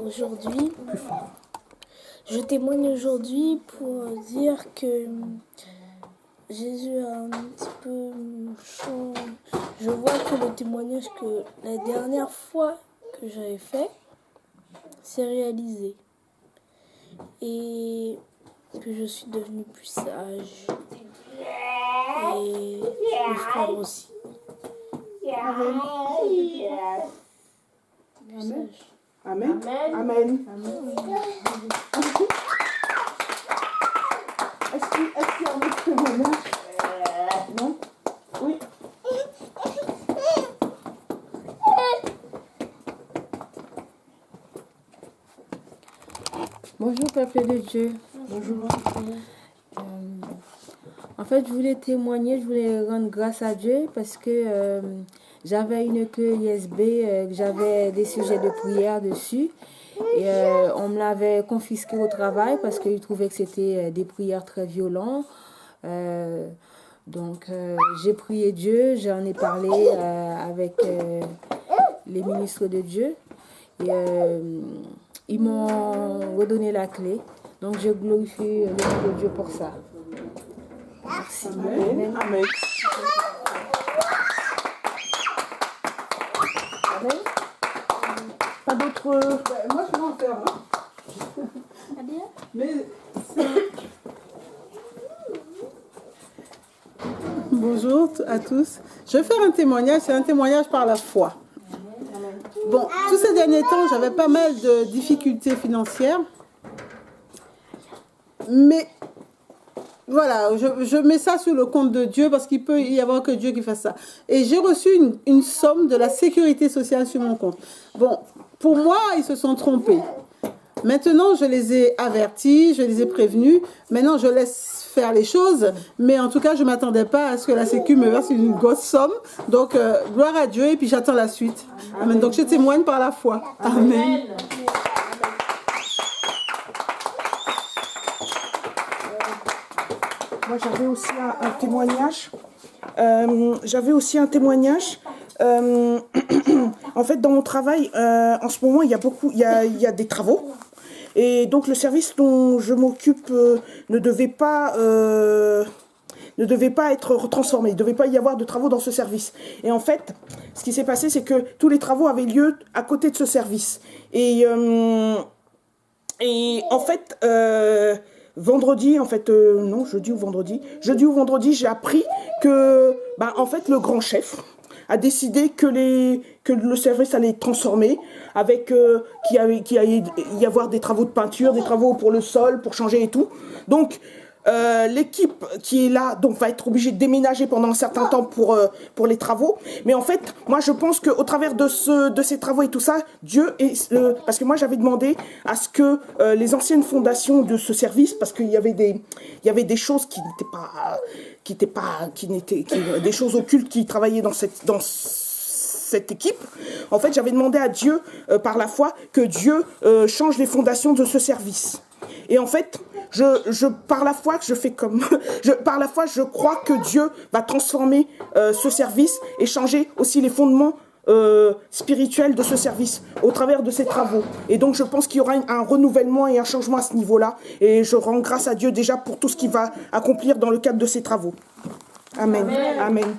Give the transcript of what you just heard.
aujourd'hui. Je témoigne aujourd'hui pour dire que Jésus a un petit peu changé. Je vois que le témoignage que la dernière fois que j'avais fait s'est réalisé. Et que je suis devenue plus sage. Et mes frères aussi. Amen. Amen. Amen. Amen. Est-ce qu'il y a un autre témoignage? Non? Oui. Bonjour, peuple de Dieu. Bonjour. En fait, je voulais témoigner, je voulais rendre grâce à Dieu parce que j'avais une queue ISB, j'avais des sujets de prière dessus. Et on me l'avait confisqué au travail parce qu'ils trouvaient que c'était des prières très violentes. Donc, j'ai prié Dieu, j'en ai parlé avec les ministres de Dieu. Et ils m'ont redonné la clé. Donc, je glorifie le nom de Dieu pour ça. Merci. Amen. Amen. Amen. Pas d'autres... moi, je vais en faire. Mais bonjour à tous. Je vais faire un témoignage. C'est un témoignage par la foi. Bon, tous ces derniers temps, j'avais pas mal de difficultés financières. Mais voilà, je mets ça sur le compte de Dieu parce qu'il peut y avoir que Dieu qui fasse ça. Et j'ai reçu une somme de la sécurité sociale sur mon compte. Bon, pour moi, ils se sont trompés. Maintenant, je les ai avertis, je les ai prévenus. Maintenant, je laisse faire les choses. Mais en tout cas, je ne m'attendais pas à ce que la Sécu me verse une grosse somme. Donc, gloire à Dieu et puis j'attends la suite. Amen. Donc, je témoigne par la foi. Amen. Moi, j'avais aussi un témoignage. En fait, dans mon travail, en ce moment, il y a des travaux. Et donc, le service dont je m'occupe ne devait pas être transformé. Il ne devait pas y avoir de travaux dans ce service. Et en fait, ce qui s'est passé, c'est que tous les travaux avaient lieu à côté de ce service. Et en fait... jeudi ou vendredi, j'ai appris que, en fait, le grand chef a décidé que le service allait être transformé, avec qu'il allait y avoir des travaux de peinture, des travaux pour le sol, pour changer et tout. Donc, l'équipe qui est là va être obligée de déménager pendant un certain temps pour les travaux. Mais en fait, moi je pense qu'au travers de ces travaux et tout ça, Dieu parce que moi j'avais demandé à ce que les anciennes fondations de ce service, parce qu'il y avait des choses des choses occultes qui travaillaient dans cette équipe. En fait, j'avais demandé à Dieu par la foi que Dieu change les fondations de ce service. Et en fait, par la foi, je crois que Dieu va transformer ce service et changer aussi les fondements spirituels de ce service au travers de ces travaux. Et donc, je pense qu'il y aura un renouvellement et un changement à ce niveau-là. Et je rends grâce à Dieu déjà pour tout ce qu'il va accomplir dans le cadre de ces travaux. Amen. Amen. Amen.